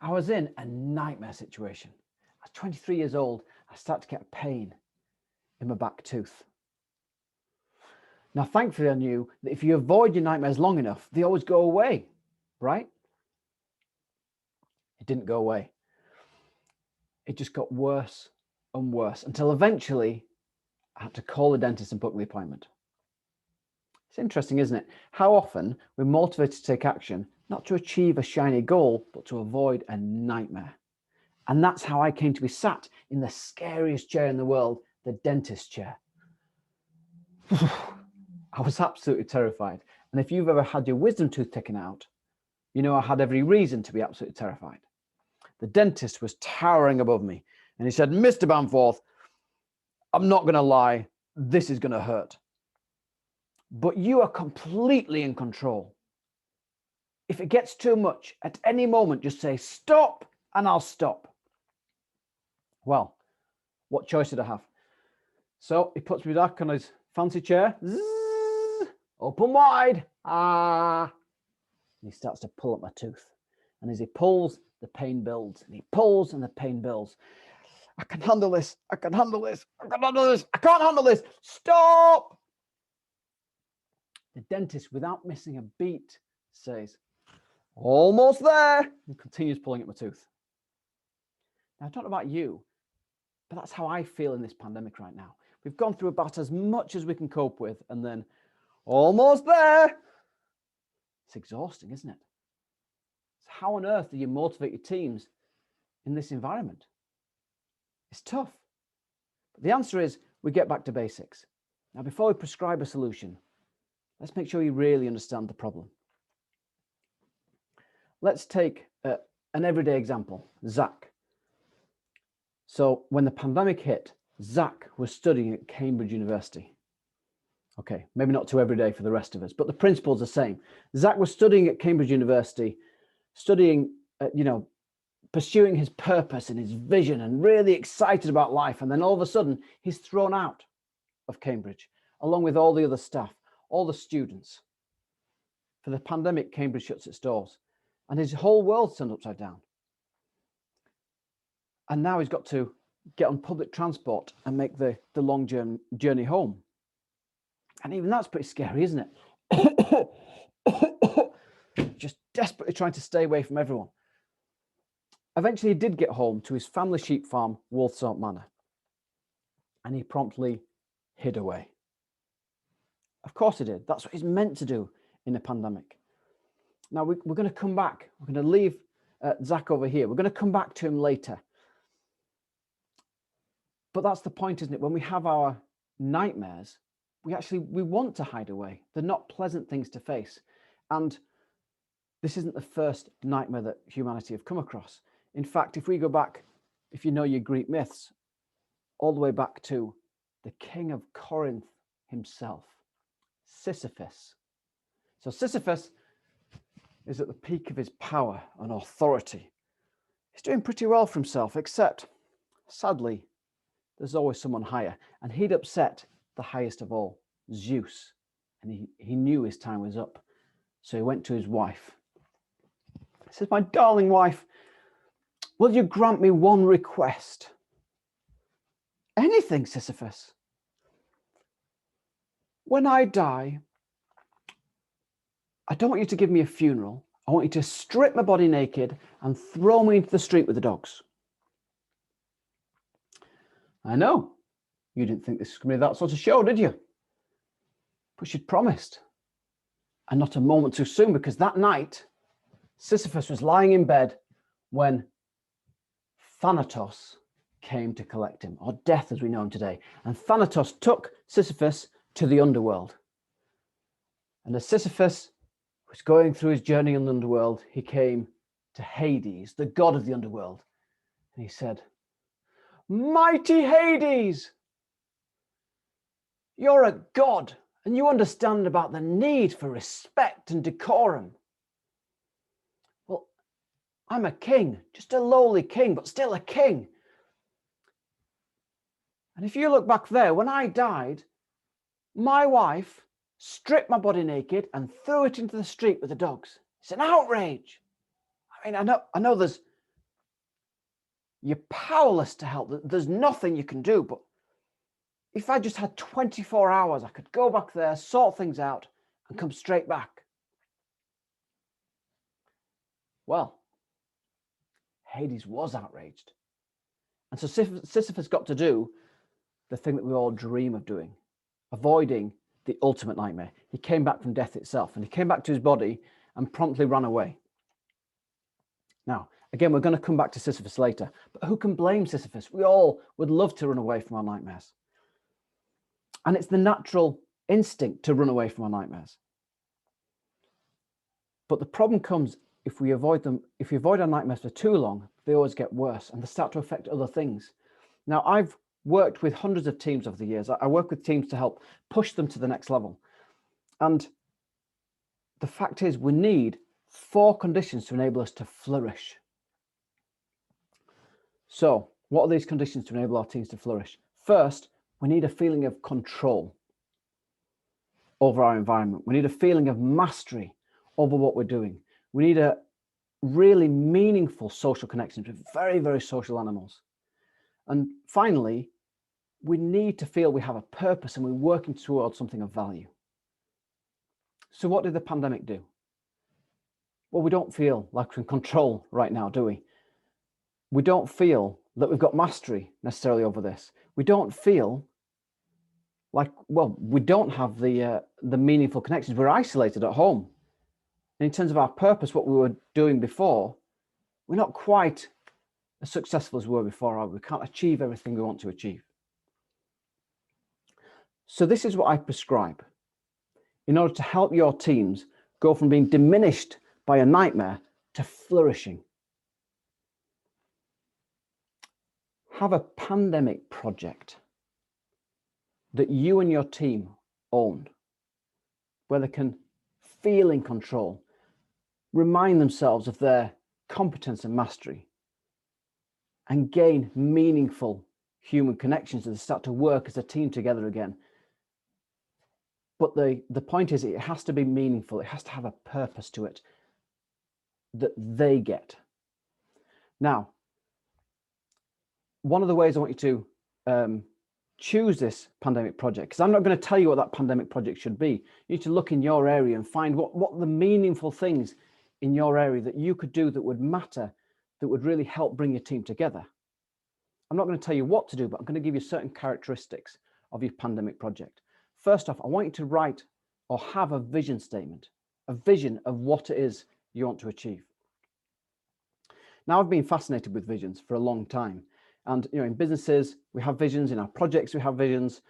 I was in a nightmare situation. I was 23 years old. I started to get a pain in my back tooth. Now, thankfully, I knew that if you avoid your nightmares long enough, they always go away, right? It didn't go away. It just got worse and worse until eventually I had to call the dentist and book the appointment. It's interesting, isn't it? How often we're motivated to take action, not to achieve a shiny goal, but to avoid a nightmare. And that's how I came to be sat in the scariest chair in the world, the dentist chair. I was absolutely terrified. And if you've ever had your wisdom tooth taken out, you know I had every reason to be absolutely terrified. The dentist was towering above me and he said, "Mr. Bamforth, I'm not going to lie, this is going to hurt. But you are completely in control. If it gets too much, at any moment, just say stop and I'll stop." Well, what choice did I have? So he puts me back on his fancy chair. Zzz, open wide. And he starts to pull at my tooth. And as he pulls, the pain builds. And he pulls and the pain builds. I can handle this. I can handle this. I can handle this. I can't handle this. Stop. The dentist, without missing a beat, says, "Almost there," and continues pulling at my tooth. Now, I don't know about you, but that's how I feel in this pandemic right now. We've gone through about as much as we can cope with, and then almost there. It's exhausting, isn't it? So how on earth do you motivate your teams in this environment? It's tough. But the answer is we get back to basics. Now, before we prescribe a solution, let's make sure you really understand the problem. Let's take an everyday example, Zach. So when the pandemic hit, Zach was studying at Cambridge University. Okay, maybe not too everyday for the rest of us, but the principle's the same. Zach was studying at Cambridge University, studying, pursuing his purpose and his vision and really excited about life. And then all of a sudden, he's thrown out of Cambridge, along with all the other staff, all the students. For the pandemic, Cambridge shuts its doors and his whole world's turned upside down. And now he's got to get on public transport and make the long journey home. And even that's pretty scary, isn't it? Just desperately trying to stay away from everyone. Eventually, he did get home to his family sheep farm, Wolfthorpe Manor, and he promptly hid away. Of course he did. That's what he's meant to do in a pandemic. Now, we're going to come back. We're going to leave Zach over here. We're going to come back to him later. But that's the point, isn't it? When we have our nightmares, we want to hide away. They're not pleasant things to face. And this isn't the first nightmare that humanity have come across. In fact, if we go back, if you know your Greek myths, all the way back to the king of Corinth himself, Sisyphus. So Sisyphus is at the peak of his power and authority. He's doing pretty well for himself, except, sadly, there's always someone higher. And he'd upset the highest of all, Zeus. And he knew his time was up. So he went to his wife. He says, "My darling wife, will you grant me one request?" "Anything, Sisyphus." "When I die, I don't want you to give me a funeral. I want you to strip my body naked and throw me into the street with the dogs." "I know. You didn't think this was going to be that sort of show, did you?" But she'd promised. And not a moment too soon, because that night, Sisyphus was lying in bed when Thanatos came to collect him, or death as we know him today. And Thanatos took Sisyphus to the underworld. And as Sisyphus was going through his journey in the underworld, he came to Hades, the god of the underworld. And he said, "Mighty Hades, you're a god and you understand about the need for respect and decorum. Well, I'm a king, just a lowly king, but still a king. And if you look back there, when I died, my wife stripped my body naked and threw it into the street with the dogs. It's an outrage. I mean, I know there's You're powerless to help. There's nothing you can do. But if I just had 24 hours, I could go back there, sort things out, and come straight back. Well, Hades was outraged. And so Sisyphus got to do the thing that we all dream of doing, avoiding the ultimate nightmare. He came back from death itself, and he came back to his body and promptly ran away. Now, again, we're going to come back to Sisyphus later, but who can blame Sisyphus? We all would love to run away from our nightmares. And it's the natural instinct to run away from our nightmares. But the problem comes if we avoid them, if we avoid our nightmares for too long, they always get worse and they start to affect other things. Now, I've worked with hundreds of teams over the years. I work with teams to help push them to the next level. And the fact is, we need 4 conditions to enable us to flourish. So, what are these conditions to enable our teams to flourish? First, we need a feeling of control over our environment. We need a feeling of mastery over what we're doing. We need a really meaningful social connections with very, very social animals. And finally, we need to feel we have a purpose and we're working towards something of value. So what did the pandemic do? Well, we don't feel like we're in control right now, do we? We don't feel that we've got mastery necessarily over this. We don't feel like, well, we don't have the meaningful connections. We're isolated at home. And in terms of our purpose, what we were doing before, we're not quite as successful as we were before, are we? We can't achieve everything we want to achieve. So this is what I prescribe in order to help your teams go from being diminished by a nightmare to flourishing. Have a pandemic project that you and your team own, where they can feel in control, remind themselves of their competence and mastery, and gain meaningful human connections as they start to work as a team together again. But the point is, it has to be meaningful. It has to have a purpose to it that they get. Now, one of the ways I want you to choose this pandemic project, because I'm not going to tell you what that pandemic project should be. You need to look in your area and find what the meaningful things in your area that you could do that would matter, that would really help bring your team together. I'm not going to tell you what to do, but I'm going to give you certain characteristics of your pandemic project. First off, I want you to write or have a vision statement, a vision of what it is you want to achieve. Now, I've been fascinated with visions for a long time. And in businesses, we have visions, in our projects, we have visions.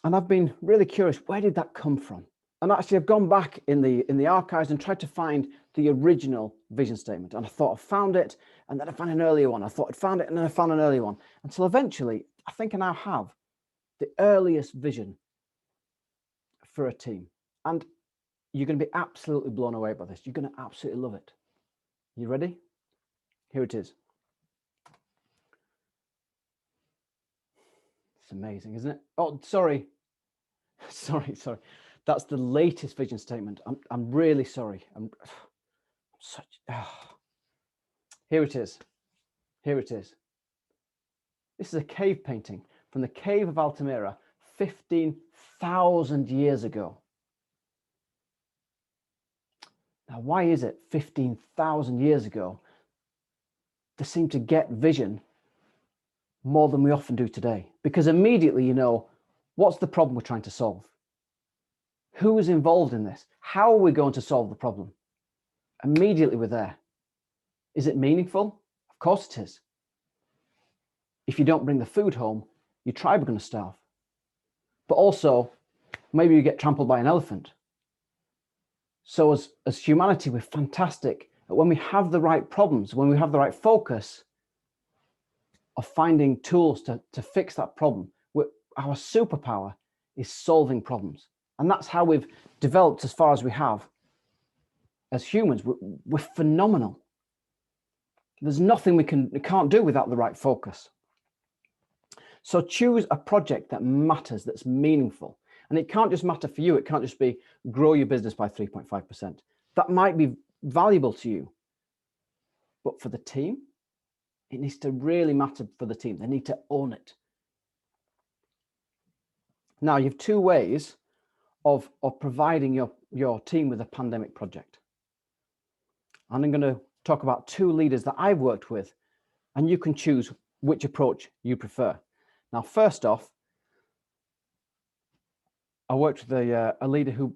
And I've been really curious, where did that come from? And actually, I've gone back in the archives and tried to find the original vision statement. And I thought I found it, and then I found an earlier one. I thought I'd found it, and then I found an earlier one. Until eventually, I think I now have the earliest vision for a team. And you're going to be absolutely blown away by this. You're going to absolutely love it. You ready? Here it is. It's amazing, isn't it? Oh, sorry. Sorry. That's the latest vision statement. I'm really sorry. I'm such. Here it is. Here it is. This is a cave painting from the cave of Altamira 15,000 years ago. Now, why is it 15,000 years ago they seem to get vision more than we often do today? Because immediately you know, what's the problem we're trying to solve? Who is involved in this? How are we going to solve the problem? Immediately we're there. Is it meaningful? Of course it is. If you don't bring the food home, your tribe are going to starve. But also, maybe you get trampled by an elephant. So as humanity, we're fantastic at when we have the right problems, when we have the right focus of finding tools to fix that problem. Our superpower is solving problems. And that's how we've developed as far as we have. As humans, we're phenomenal. There's nothing we can't do without the right focus. So choose a project that matters, that's meaningful. And it can't just matter for you. It can't just be grow your business by 3.5%. That might be valuable to you. But for the team, It needs to really matter for the team. They need to own it. Now, you have two ways of providing your team with a pandemic project. And I'm going to talk about two leaders that I've worked with, and you can choose which approach you prefer. Now, first off, I worked with a leader who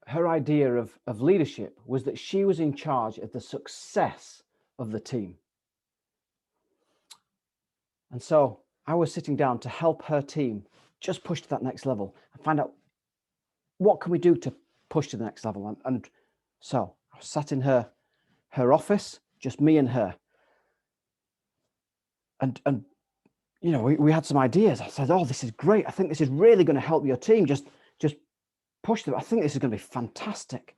her idea of leadership was that she was in charge of the success of the team. And so I was sitting down to help her team just push to that next level and find out what can we do to push to the next level. And so I sat in her office, just me and her. And you know, we had some ideas. I said, oh, this is great. I think this is really going to help your team. Just push them. I think this is going to be fantastic.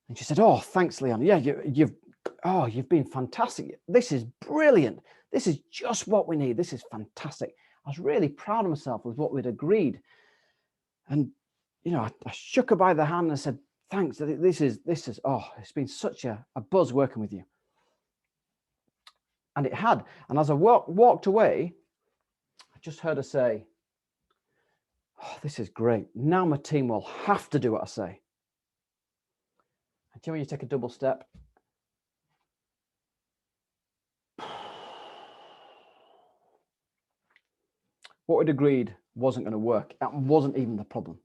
And she said, oh, thanks, Leon. Yeah, you've been fantastic. This is brilliant. This is just what we need. This is fantastic. I was really proud of myself with what we'd agreed. And, you know, I shook her by the hand and I said, thanks. This is, oh, it's been such a buzz working with you. And it had. And as I walked away, I just heard her say, oh, this is great. Now my team will have to do what I say. And do you know when you take a double step? What we'd agreed wasn't going to work. That wasn't even the problem.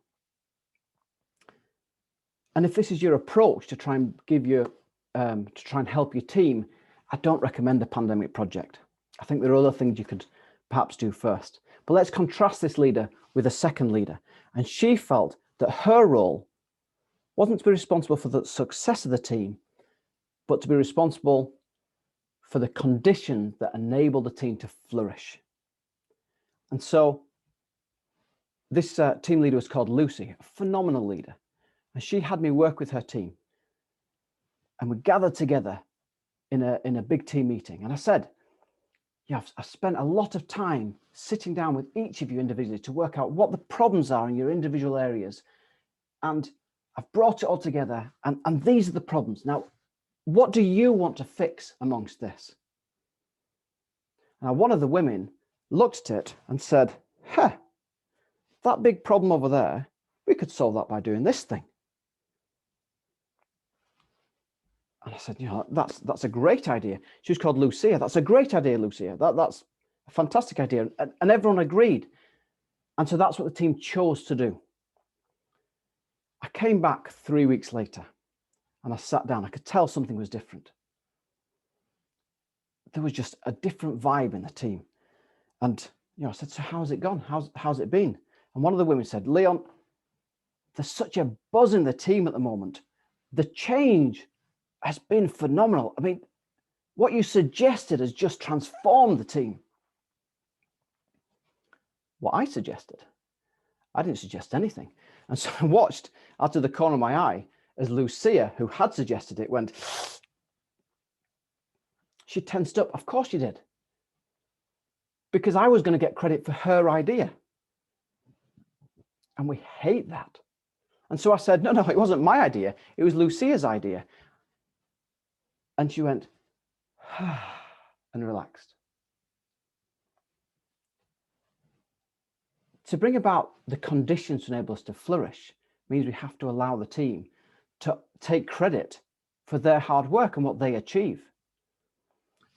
And if this is your approach to try and give you, to try and help your team, I don't recommend a pandemic project. I think there are other things you could perhaps do first. But let's contrast this leader with a second leader. And she felt that her role wasn't to be responsible for the success of the team, but to be responsible for the conditions that enable the team to flourish. And so this team leader was called Lucy, a phenomenal leader. And she had me work with her team. And we gathered together in a big team meeting. And I said, yeah, I've spent a lot of time sitting down with each of you individually to work out what the problems are in your individual areas. And I've brought it all together. And these are the problems. Now, what do you want to fix amongst this? Now, one of the women looked at it and said, that big problem over there, we could solve that by doing this thing. And I said, you know, that's a great idea. She was called Lucia. That's a great idea, Lucia. That's a fantastic idea. And everyone agreed. And so that's what the team chose to do. I came back 3 weeks later and I sat down. I could tell something was different. There was just a different vibe in the team. And, you know, I said, so how's it gone? How's it been? And one of the women said, Leon, there's such a buzz in the team at the moment. The change has been phenomenal. I mean, what you suggested has just transformed the team. What I suggested, I didn't suggest anything. And so I watched out of the corner of my eye as Lucia, who had suggested it, went, she tensed up. Of course she did. Because I was going to get credit for her idea. And we hate that. And so I said, no, it wasn't my idea. It was Lucia's idea. And she went, and relaxed. To bring about the conditions to enable us to flourish means we have to allow the team to take credit for their hard work and what they achieve.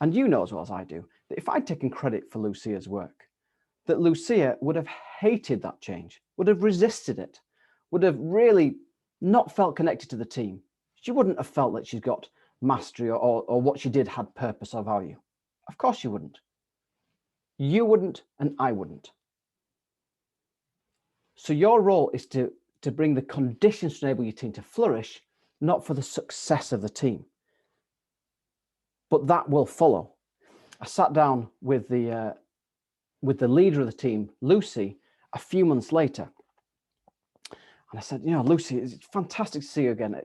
And you know as well as I do, that if I'd taken credit for Lucia's work, that Lucia would have hated that change, would have resisted it, would have really not felt connected to the team. She wouldn't have felt that she's got mastery or what she did had purpose or value. Of course she wouldn't. You wouldn't and I wouldn't. So your role is to bring the conditions to enable your team to flourish, not for the success of the team. But that will follow. I sat down with the leader of the team, Lucy, a few months later. And I said, you know, Lucy, it's fantastic to see you again.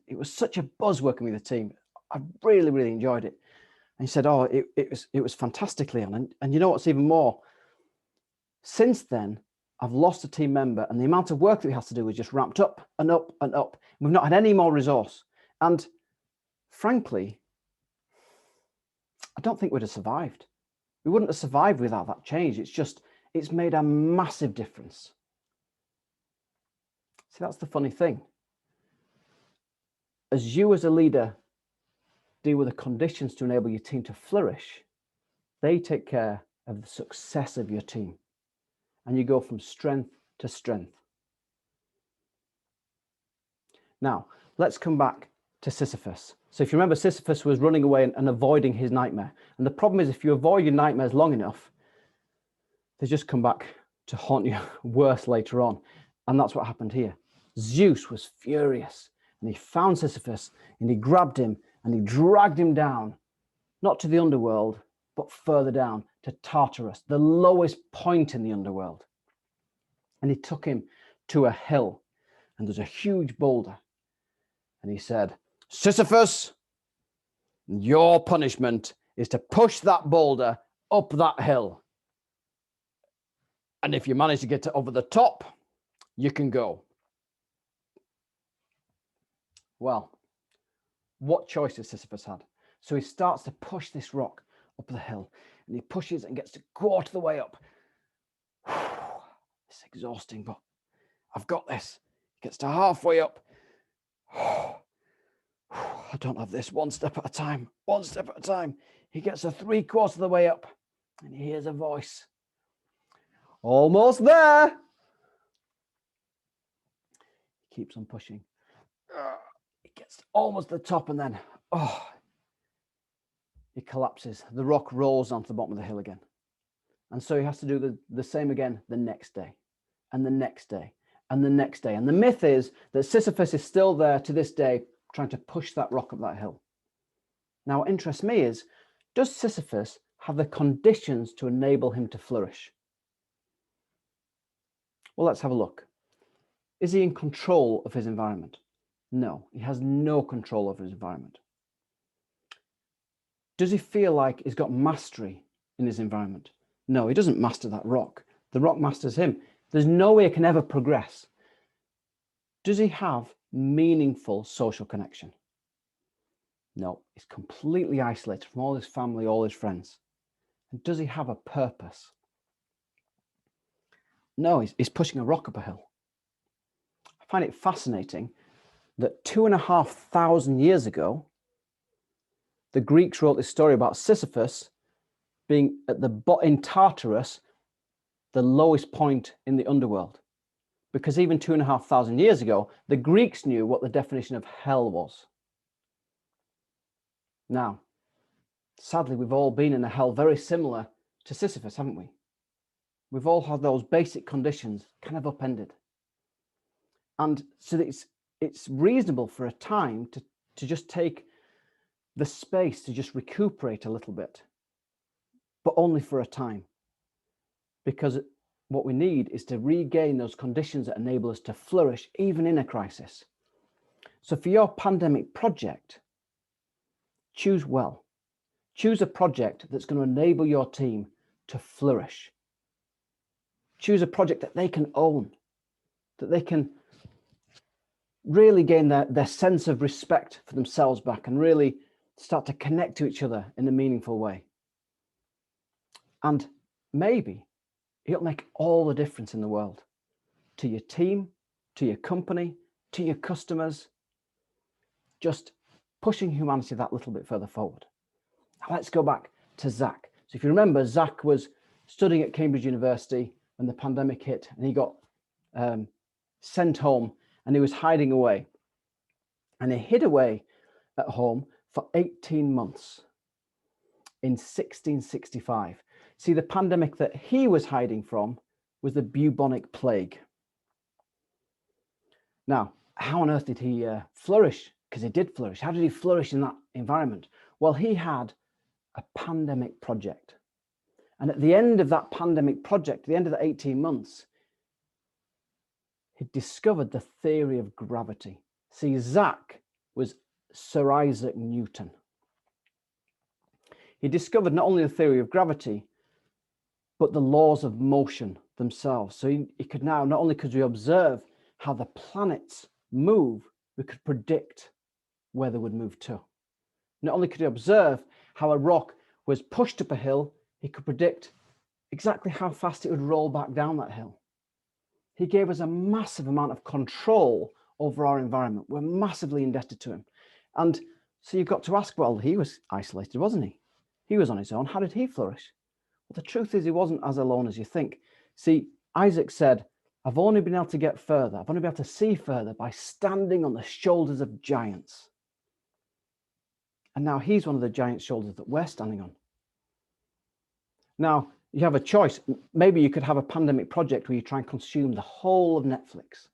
It was such a buzz working with the team. I really, really enjoyed it. And he said, oh, it was fantastic, Leon. And you know what's even more? Since then, I've lost a team member and the amount of work that we have to do is just ramped up and up and up. We've not had any more resource. And frankly, I don't think we'd have survived. We wouldn't have survived without that change. It's made a massive difference. See, that's the funny thing. As you as a leader deal with the conditions to enable your team to flourish, they take care of the success of your team. And you go from strength to strength. Now, let's come back to Sisyphus. So if you remember, Sisyphus was running away and avoiding his nightmare. And the problem is, if you avoid your nightmares long enough, they just come back to haunt you worse later on. And that's what happened here. Zeus was furious, and he found Sisyphus, and he grabbed him, and he dragged him down, not to the underworld, but further down to Tartarus, the lowest point in the underworld. And he took him to a hill, and there's a huge boulder. And he said, Sisyphus, your punishment is to push that boulder up that hill. And if you manage to get it over the top, you can go. Well, what choice does Sisyphus had? So he starts to push this rock up the hill, and he pushes and gets to a quarter of the way up. It's exhausting, but I've got this. He gets to halfway up. I don't have this. One step at a time. One step at a time. He gets to 3/4 of the way up, and he hears a voice. Almost there. He keeps on pushing. He gets almost to the top, and then, he collapses. The rock rolls onto the bottom of the hill again. And so he has to do the same again the next day, and the next day, and the next day. And the myth is that Sisyphus is still there to this day, trying to push that rock up that hill. Now, what interests me is, does Sisyphus have the conditions to enable him to flourish? Well, let's have a look. Is he in control of his environment? No, he has no control over his environment. Does he feel like he's got mastery in his environment? No, he doesn't master that rock. The rock masters him. There's no way he can ever progress. Does he have meaningful social connection? No, he's completely isolated from all his family, all his friends. And does he have a purpose? No, he's pushing a rock up a hill. I find it fascinating that 2,500 years ago, the Greeks wrote this story about Sisyphus being at in Tartarus, the lowest point in the underworld. Because even 2,500 years ago, the Greeks knew what the definition of hell was. Now, sadly, we've all been in a hell very similar to Sisyphus, haven't we? We've all had those basic conditions kind of upended. And so it's reasonable for a time to just take the space to just recuperate a little bit, but only for a time. Because what we need is to regain those conditions that enable us to flourish even in a crisis. So for your pandemic project, choose well. Choose a project that's going to enable your team to flourish. Choose a project that they can own, that they can really gain their sense of respect for themselves back and really start to connect to each other in a meaningful way. And maybe it'll make all the difference in the world to your team, to your company, to your customers, just pushing humanity that little bit further forward. Now let's go back to Zach. So if you remember, Zach was studying at Cambridge University when the pandemic hit, and he got sent home, and he was hiding away. And he hid away at home for 18 months in 1665. See, the pandemic that he was hiding from was the bubonic plague. Now, how on earth did he flourish? Because he did flourish. How did he flourish in that environment? Well, he had a pandemic project. And at the end of that pandemic project, at the end of the 18 months, he discovered the theory of gravity. See, Zach was Sir Isaac Newton. He discovered not only the theory of gravity, but the laws of motion themselves. So he could now, not only could we observe how the planets move, we could predict where they would move to. Not only could he observe how a rock was pushed up a hill, he could predict exactly how fast it would roll back down that hill. He gave us a massive amount of control over our environment. We're massively indebted to him. And so you've got to ask, well, he was isolated, wasn't he? He was on his own. How did he flourish? Well, the truth is he wasn't as alone as you think. See, Isaac said, I've only been able to get further. I've only been able to see further by standing on the shoulders of giants. And now he's one of the giant shoulders that we're standing on. Now, you have a choice. Maybe you could have a pandemic project where you try and consume the whole of Netflix.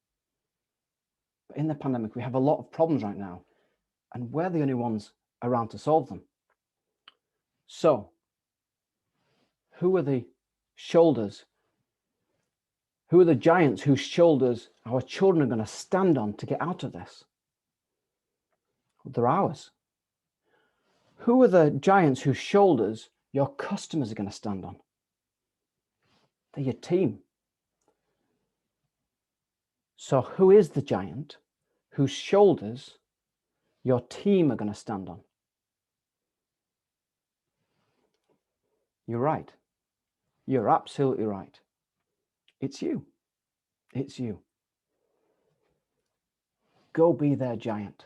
But in the pandemic, we have a lot of problems right now, and we're the only ones around to solve them. So, who are the shoulders? Who are the giants whose shoulders our children are going to stand on to get out of this? Well, they're ours. Who are the giants whose shoulders your customers are going to stand on? They're your team. So who is the giant whose shoulders your team are going to stand on? You're right. You're absolutely right. It's you. It's you. Go be their giant.